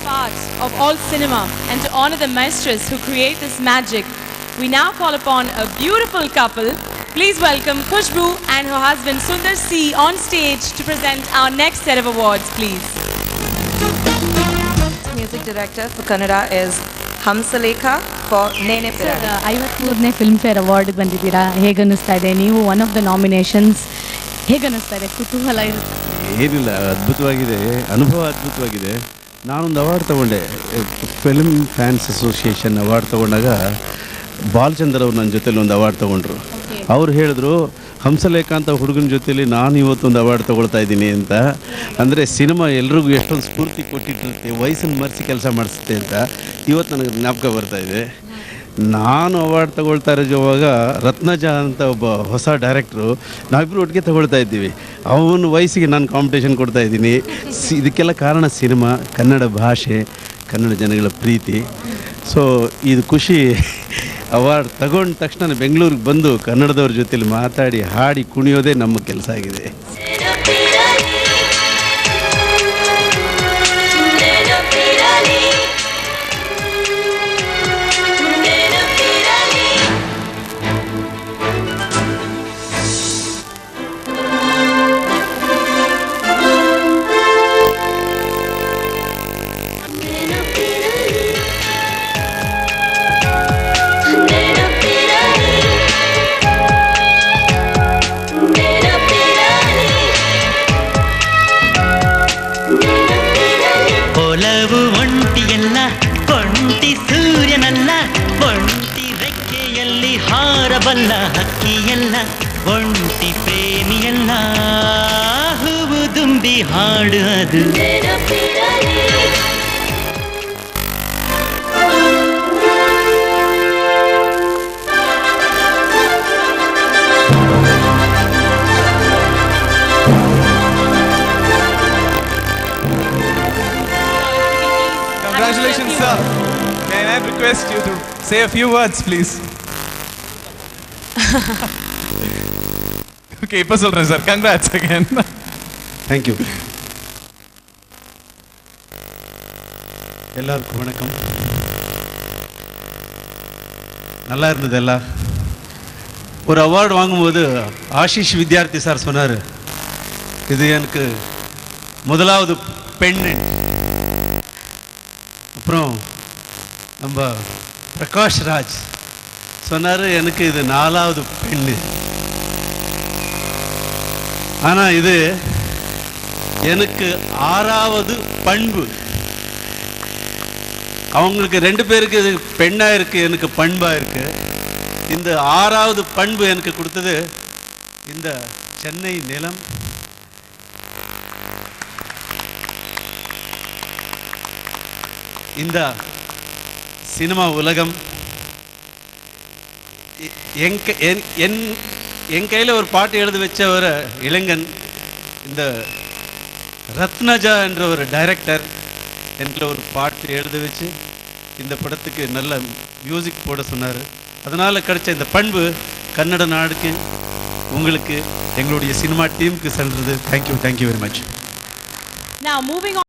part of all cinema and to honor the maestros who create this magic, we now call upon a beautiful couple. Please welcome Khushbu and her husband Sundar C on stage to present our next set of awards, please. Music director for Kannada is Hamsalekha for Nene Pirali. 53ನೇ Filmfare award ಬಂದಿದ್ದೀರಾ, ಹೇಗೆ ಅನ್ನಿಸ್ತಾ ಇದೆ? ನೀವು one of the nominations, ಹೇಗೆ ಅನ್ನಿಸ್ತಾ ಇದೆ? ಕುತೂಹಲ ಇರುತ್ತೆ. ಏನಿಲ್ಲ, ಅದ್ಭುತವಾಗಿದೆ, ಅನುಭವ ಅದ್ಭುತವಾಗಿದೆ. ನಾನೊಂದು ಅವಾರ್ಡ್ ತೊಗೊಂಡೆ, ಫಿಲ್ಮ್ ಫ್ಯಾನ್ಸ್ ಅಸೋಸಿಯೇಷನ್ ಅವಾರ್ಡ್ ತೊಗೊಂಡಾಗ ಬಾಲಚಂದ್ರ ಅವ್ರು ನನ್ನ ಜೊತೆಲಿ ಒಂದು ಅವಾರ್ಡ್ ತೊಗೊಂಡ್ರು. ಅವ್ರು ಹೇಳಿದ್ರು, ಹಂಸಲೇಖ ಅಂತ ಹುಡುಗನ ಜೊತೆಲಿ ನಾನು ಇವತ್ತೊಂದು ಅವಾರ್ಡ್ ತೊಗೊಳ್ತಾ ಇದ್ದೀನಿ ಅಂತ. ಅಂದರೆ ಸಿನಿಮಾ ಎಲ್ರಿಗೂ ಎಷ್ಟೊಂದು ಸ್ಫೂರ್ತಿ ಕೊಟ್ಟಿರುತ್ತೆ, ವಯಸ್ಸನ್ನು ಮರೆಸಿ ಕೆಲಸ ಮಾಡಿಸುತ್ತೆ ಅಂತ ಇವತ್ತು ನನಗೆ ಜ್ಞಾಪಕ ಬರ್ತಾಯಿದೆ. ನಾನು ಅವಾರ್ಡ್ ತೊಗೊಳ್ತಾ ಇರೋವಾಗ ರತ್ನಜ ಅಂತ ಒಬ್ಬ ಹೊಸ ಡೈರೆಕ್ಟ್ರು, ನಾವಿಬ್ಬರು ಒಟ್ಟಿಗೆ ತೊಗೊಳ್ತಾ ಇದ್ದೀವಿ. ಅವನ ವಯಸ್ಸಿಗೆ ನಾನು ಕಾಂಪಿಟೇಷನ್ ಕೊಡ್ತಾ ಇದ್ದೀನಿ. ಇದಕ್ಕೆಲ್ಲ ಕಾರಣ ಸಿನಿಮಾ, ಕನ್ನಡ ಭಾಷೆ, ಕನ್ನಡ ಜನಗಳ ಪ್ರೀತಿ. ಸೊ ಇದು ಖುಷಿ. ಅವಾರ್ಡ್ ತಗೊಂಡ ತಕ್ಷಣ ಬೆಂಗಳೂರಿಗೆ ಬಂದು ಕನ್ನಡದವ್ರ ಜೊತೆಲಿ ಮಾತಾಡಿ ಹಾಡಿ ಕುಣಿಯೋದೇ ನಮ್ಮ ಕೆಲಸ ಆಗಿದೆ. ಒಲವು ಒಂಟಿಯಲ್ಲ, ಒಂಟಿ ಸೂರ್ಯನಲ್ಲ, ಒಂಟಿ ರೆಕ್ಕೆಯಲ್ಲಿ ಹಾರಬಲ್ಲ ಹಕ್ಕಿಯಲ್ಲ, ಒಂಟಿ ಪ್ರೇಮಿಯಲ್ಲ, ಹೂವು ದುಂಬಿ ಹಾಡು ಅದು. Congratulations, sir. May I request you to say a few words, please? Okay, இப்ப சொல்றேன் sir. Congrats again. Thank you. எல்லாருக்கும் வணக்கம். நல்லா இருந்தது எல்லாம். ஒரு அவார்டு வாங்கும்போது ஆஷிஷ் வித்யார்த்தி சார் சொன்னார், இது எனக்கு முதலாவது பெண்ணு. அப்புறம் நம்ம பிரகாஷ் ராஜ் சொன்னார், எனக்கு இது 4வது பெண்ணு. ஆனால் இது எனக்கு 6வது பண்பு. அவங்களுக்கு 2 பேருக்கு இது பெண்ணாக இருக்குது, எனக்கு பண்பாக இருக்குது. இந்த 6வது பண்பு எனக்கு கொடுத்தது இந்த சென்னை நிலம், இந்த சினிமா உலகம். என் கையில் ஒரு பாட்டு எழுதி வச்ச ஒரு இளைஞன், இந்த ரத்னஜா என்ற ஒரு டைரக்டர் என்கிட்ட ஒரு பாட்டு எழுதி வச்சு இந்த படத்துக்கு நல்ல மியூசிக் போட சொன்னார். அதனால் கிடைச்ச இந்த பண்பு கன்னட நாடுக்கு, உங்களுக்கு, எங்களுடைய சினிமா டீமுக்கு சென்றது. Thank you very much. Now moving on.